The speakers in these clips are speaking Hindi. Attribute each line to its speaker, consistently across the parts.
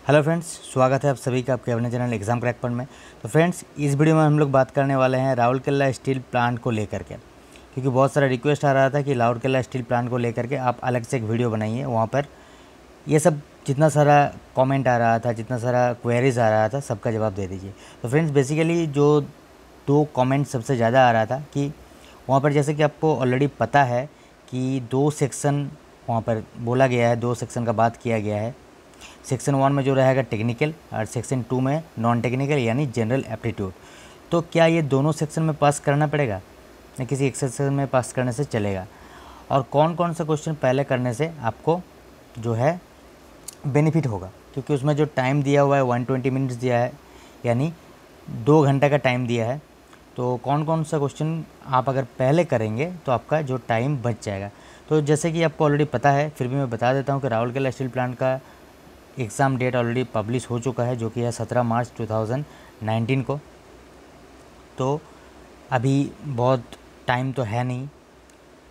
Speaker 1: हेलो फ्रेंड्स, स्वागत है आप सभी का आपके अपने चैनल एग्ज़ाम क्रैक पर में। तो फ्रेंड्स, इस वीडियो में हम लोग बात करने वाले हैं राउरकेला स्टील प्लांट को लेकर के, क्योंकि बहुत सारा रिक्वेस्ट आ रहा था कि राउरकेला स्टील प्लांट को लेकर के आप अलग से एक वीडियो बनाइए। वहाँ पर ये सब जितना सारा कमेंट आ रहा था, जितना सारा क्वेरीज आ रहा था, सबका जवाब दे दीजिए। तो फ्रेंड्स, बेसिकली जो दो कमेंट सबसे ज़्यादा आ रहा था कि वहाँ पर, जैसे कि आपको ऑलरेडी पता है कि दो सेक्शन वहाँ पर बोला गया है, दो सेक्शन का बात किया गया है। सेक्शन 1 में जो रहेगा टेक्निकल और सेक्शन 2 में नॉन टेक्निकल यानी जनरल एप्टीट्यूड। तो क्या ये दोनों सेक्शन में पास करना पड़ेगा या किसी एक सेक्शन में पास करने से चलेगा, और कौन कौन सा क्वेश्चन पहले करने से आपको जो है बेनिफिट होगा, क्योंकि उसमें जो टाइम दिया हुआ है 120 मिनट्स दिया है, यानी 2 घंटे का टाइम दिया है। तो कौन कौन सा क्वेश्चन आप अगर पहले करेंगे तो आपका जो टाइम बच जाएगा। तो जैसे कि आपको ऑलरेडी पता है, फिर भी मैं बता देता हूँ कि राउरकेला स्टील प्लांट का एग्ज़ाम डेट ऑलरेडी पब्लिश हो चुका है, जो कि है 17 मार्च 2019 को। तो अभी बहुत टाइम तो है नहीं,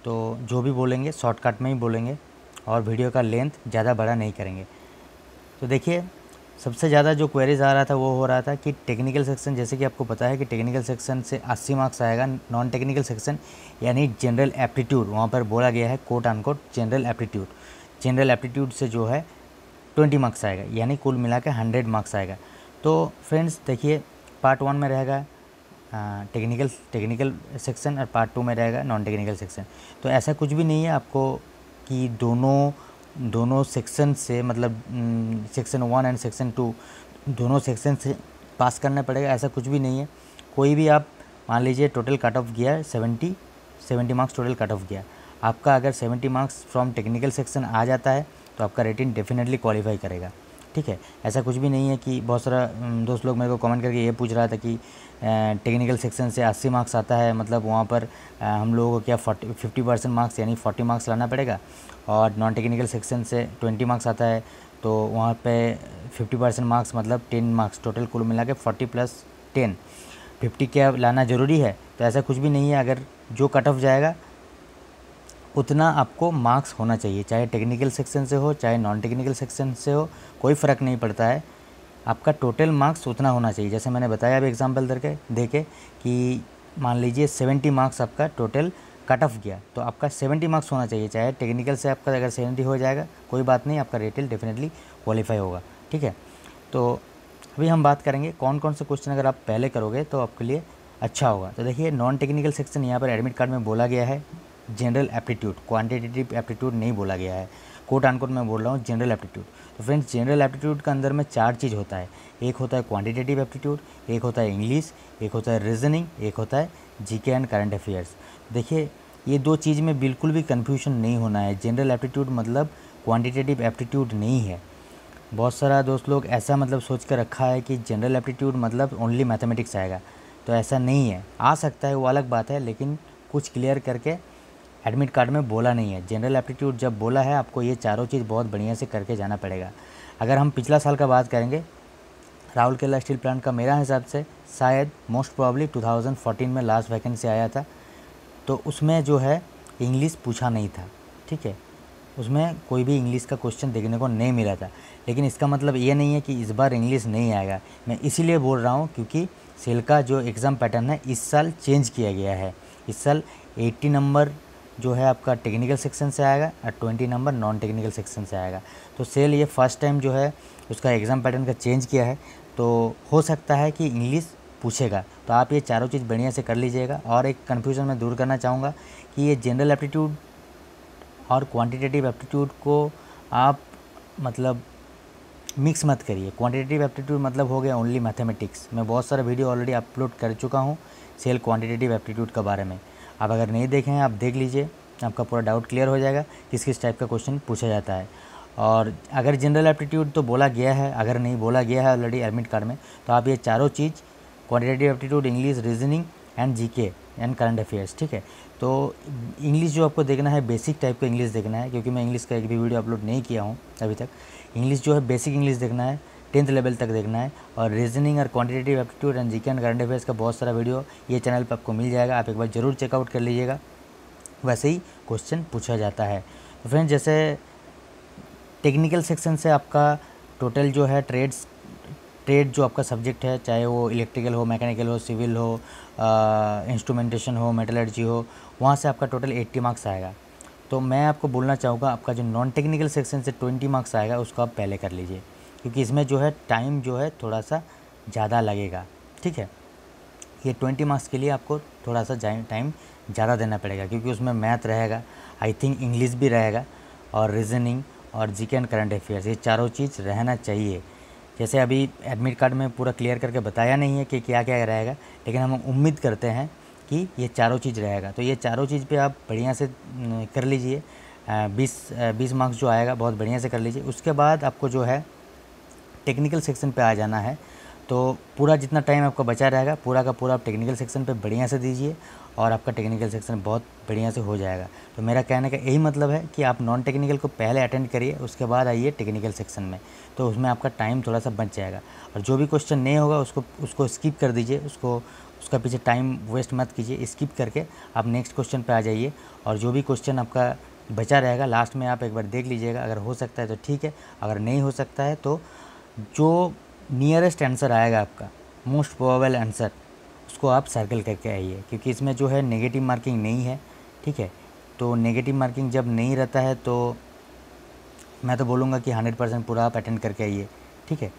Speaker 1: तो जो भी बोलेंगे शॉर्टकट में ही बोलेंगे और वीडियो का लेंथ ज़्यादा बड़ा नहीं करेंगे। तो देखिए, सबसे ज़्यादा जो क्वेरीज आ रहा था वो हो रहा था कि टेक्निकल सेक्शन, जैसे कि आपको पता है कि टेक्निकल सेक्शन से 80 मार्क्स आएगा। नॉन टेक्निकल सेक्शन यानी जनरल एप्टीट्यूड, वहाँ पर बोला गया है quote unquote general aptitude. General aptitude से जो है 20 मार्क्स आएगा, यानी कुल मिला के 100 मार्क्स आएगा। तो फ्रेंड्स देखिए, पार्ट 1 में रहेगा टेक्निकल सेक्शन और पार्ट 2 में रहेगा नॉन टेक्निकल सेक्शन। तो ऐसा कुछ भी नहीं है आपको कि दोनों सेक्शन से, मतलब सेक्शन 1 एंड सेक्शन 2 दोनों सेक्शन से पास करना पड़ेगा, ऐसा कुछ भी नहीं है। कोई भी आप मान लीजिए टोटल कट ऑफ गया 70 मार्क्स टोटल कट ऑफ गया आपका, अगर 70 मार्क्स फ्रॉम टेक्निकल सेक्शन आ जाता है तो आपका रेटिंग डेफिनेटली क्वालिफाई करेगा। ठीक है, ऐसा कुछ भी नहीं है कि बहुत सारा दोस्त लोग मेरे को कमेंट करके ये पूछ रहा था कि टेक्निकल सेक्शन से 80 मार्क्स आता है, मतलब वहाँ पर हम लोगों को क्या 50% मार्क्स यानी 40 मार्क्स लाना पड़ेगा, और नॉन टेक्निकल सेक्शन से 20 मार्क्स आता है तो वहाँ पे 50% मार्क्स मतलब 10 मार्क्स, टोटल कुल मिला के 40 + 10 50 क्या लाना ज़रूरी है। तो ऐसा कुछ भी नहीं है, अगर जो कट ऑफ जाएगा उतना आपको मार्क्स होना चाहिए, चाहे टेक्निकल सेक्शन से हो चाहे नॉन टेक्निकल सेक्शन से हो, कोई फ़र्क नहीं पड़ता है, आपका टोटल मार्क्स उतना होना चाहिए। जैसे मैंने बताया अभी एग्जांपल देके कि मान लीजिए 70 मार्क्स आपका टोटल कट ऑफ गया, तो आपका 70 मार्क्स होना चाहिए, चाहे टेक्निकल से आपका अगर 70 हो जाएगा कोई बात नहीं, आपका रेटिंग डेफिनेटली क्वालिफाई होगा। ठीक है, तो अभी हम बात करेंगे कौन कौन से क्वेश्चन अगर आप पहले करोगे तो आपके लिए अच्छा होगा। तो देखिए, नॉन टेक्निकल सेक्शन यहाँ पर एडमिट कार्ड में बोला गया है जनरल एप्टीट्यूड, क्वांटिटेटिव एप्टीट्यूड नहीं बोला गया है, कोट अनकोट मैं बोल रहा हूँ जनरल एप्टीट्यूड। तो फ्रेंड्स, जनरल एप्टीट्यूड के अंदर में 4 चीज़ होता है, एक होता है क्वांटिटेटिव एप्टीट्यूड, एक होता है इंग्लिश, एक होता है रीजनिंग, एक होता है जीके एंड करंट अफेयर्स। देखिए, ये 2 चीज़ में बिल्कुल भी कन्फ्यूजन नहीं होना है। जनरल एप्टीट्यूड मतलब क्वांटिटेटिव एप्टीट्यूड नहीं है। बहुत सारा दोस्त लोग ऐसा मतलब सोच कर रखा है कि जनरल एप्टीट्यूड मतलब ओनली मैथमेटिक्स आएगा, तो ऐसा नहीं है। आ सकता है वो अलग बात है, लेकिन कुछ क्लियर करके एडमिट कार्ड में बोला नहीं है। जनरल एप्टीट्यूड जब बोला है, आपको ये चारों चीज़ बहुत बढ़िया से करके जाना पड़ेगा। अगर हम पिछला साल का बात करेंगे, राउरकेला स्टील प्लांट का मेरा हिसाब से शायद मोस्ट प्रॉब्ली 2014 में लास्ट वैकेंसी आया था, तो उसमें जो है इंग्लिश पूछा नहीं था। ठीक है, उसमें कोई भी इंग्लिश का क्वेश्चन देखने को नहीं मिला था, लेकिन इसका मतलब ये नहीं है कि इस बार इंग्लिश नहीं आएगा। मैं इसीलिए बोल रहा हूँ क्योंकि सेल का जो एग्ज़ाम पैटर्न है इस साल चेंज किया गया है। इस साल 80 नंबर जो है आपका टेक्निकल सेक्शन से आएगा और 20 नंबर नॉन टेक्निकल सेक्शन से आएगा। तो सेल ये फर्स्ट टाइम जो है उसका एग्ज़ाम पैटर्न का चेंज किया है, तो हो सकता है कि इंग्लिश पूछेगा। तो आप ये चारों चीज़ बढ़िया से कर लीजिएगा। और एक कन्फ्यूज़न मैं दूर करना चाहूँगा कि ये जनरल एप्टीट्यूड और क्वांटिटेटिव एप्टीट्यूड को आप मतलब मिक्स मत करिए। क्वांटिटेटिव एप्टीट्यूड मतलब हो गया ओनली मैथमेटिक्स। मैं बहुत सारा वीडियो ऑलरेडी अपलोड कर चुका हूँ सेल क्वांटिटेटिव एप्टीट्यूड के बारे में, आप अगर नहीं देखे हैं आप देख लीजिए, आपका पूरा डाउट क्लियर हो जाएगा किस किस टाइप का क्वेश्चन पूछा जाता है। और अगर जनरल एप्टीट्यूड तो बोला गया है, अगर नहीं बोला गया है ऑलरेडी एडमिट कार्ड में, तो आप ये चारों चीज़ quantitative aptitude, English, reasoning and GK and current affairs. ठीक है, तो इंग्लिश जो आपको देखना है बेसिक टाइप का इंग्लिश देखना है, क्योंकि मैं इंग्लिश का एक भी वीडियो अपलोड नहीं किया हूँ अभी तक। इंग्लिश जो है बेसिक इंग्लिश देखना है, 10th लेवल तक देखना है। और रीजनिंग और quantitative aptitude and GK and current affairs का बहुत सारा वीडियो ये चैनल पर आपको मिल जाएगा, आप एक बार ज़रूर चेकआउट कर लीजिएगा। वैसे ही क्वेश्चन पूछा जाता है। तो फ्रेंड्स, जैसे टेक्निकल सेक्शन से आपका टोटल जो है ट्रेड जो आपका सब्जेक्ट है, चाहे वो इलेक्ट्रिकल हो, मैकेनिकल हो, सिविल हो, इंस्ट्रूमेंटेशन हो, मेटलर्जी हो, वहाँ से आपका टोटल 80 मार्क्स आएगा। तो मैं आपको बोलना चाहूँगा आपका जो नॉन टेक्निकल सेक्शन से 20 मार्क्स आएगा उसको आप पहले कर लीजिए, क्योंकि इसमें जो है टाइम जो है थोड़ा सा ज़्यादा लगेगा। ठीक है, ये 20 मार्क्स के लिए आपको थोड़ा सा टाइम ज़्यादा देना पड़ेगा, क्योंकि उसमें मैथ रहेगा, आई थिंक इंग्लिश भी रहेगा, और रीजनिंग और जीके एंड करंट अफेयर्स, ये चारों चीज़ रहना चाहिए। जैसे अभी एडमिट कार्ड में पूरा क्लियर करके बताया नहीं है कि क्या क्या रहेगा, लेकिन हम उम्मीद करते हैं कि ये चारों चीज़ रहेगा। तो ये चारों चीज़ पे आप बढ़िया से कर लीजिए। 20 मार्क्स जो आएगा बहुत बढ़िया से कर लीजिए। उसके बाद आपको जो है टेक्निकल सेक्शन पे आ जाना है। तो पूरा जितना टाइम आपका बचा रहेगा पूरा का पूरा आप टेक्निकल सेक्शन पे बढ़िया से दीजिए, और आपका टेक्निकल सेक्शन बहुत बढ़िया से हो जाएगा। तो मेरा कहने का यही मतलब है कि आप नॉन टेक्निकल को पहले अटेंड करिए, उसके बाद आइए टेक्निकल सेक्शन में, तो उसमें आपका टाइम थोड़ा सा बच जाएगा। और जो भी क्वेश्चन नहीं होगा उसको स्किप कर दीजिए, उसका पीछे टाइम वेस्ट मत कीजिए, स्किप करके आप नेक्स्ट क्वेश्चन पे आ जाइए। और जो भी क्वेश्चन आपका बचा रहेगा लास्ट में आप एक बार देख लीजिएगा, अगर हो सकता है तो ठीक है, अगर नहीं हो सकता है तो जो नियरेस्ट आंसर आएगा आपका, मोस्ट प्रोबेबल आंसर, उसको आप सर्कल करके आइए, क्योंकि इसमें जो है नेगेटिव मार्किंग नहीं है। ठीक है, तो नेगेटिव मार्किंग जब नहीं रहता है तो मैं तो बोलूँगा कि 100% पूरा आप अटेंड करके आइए। ठीक है,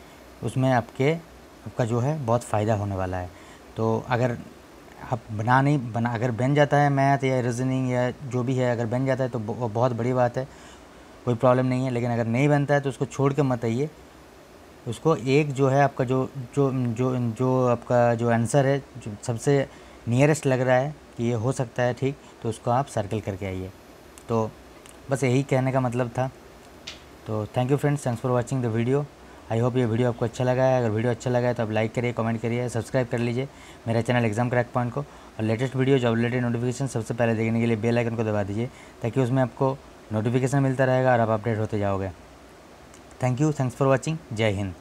Speaker 1: उसमें आपका जो है बहुत फ़ायदा होने वाला है। तो अगर आप अगर बन जाता है मैथ या रीजनिंग या जो भी है, अगर बन जाता है तो बहुत बड़ी बात है, कोई प्रॉब्लम नहीं है। लेकिन अगर नहीं बनता है तो उसको छोड़ के मत आइए, उसको एक जो है आपका जो जो जो जो आपका जो आंसर है, जो सबसे नियरेस्ट लग रहा है कि ये हो सकता है ठीक, तो उसको आप सर्कल करके आइए। तो बस यही कहने का मतलब था। तो thank you friends, thanks for watching the video. I hope ये वीडियो आपको अच्छा लगा है। अगर वीडियो अच्छा लगा है तो आप लाइक करिए, कमेंट करिए, सब्सक्राइब कर लीजिए मेरा चैनल एग्जाम क्रैक पॉइंट को। और latest video job related notification सबसे पहले देखने के लिए बेल आइकन को दबा दीजिए, ताकि उसमें आपको नोटिफिकेशन मिलता रहेगा और आप अपडेट होते जाओगे। Thank you, thanks for watching. जय हिंद।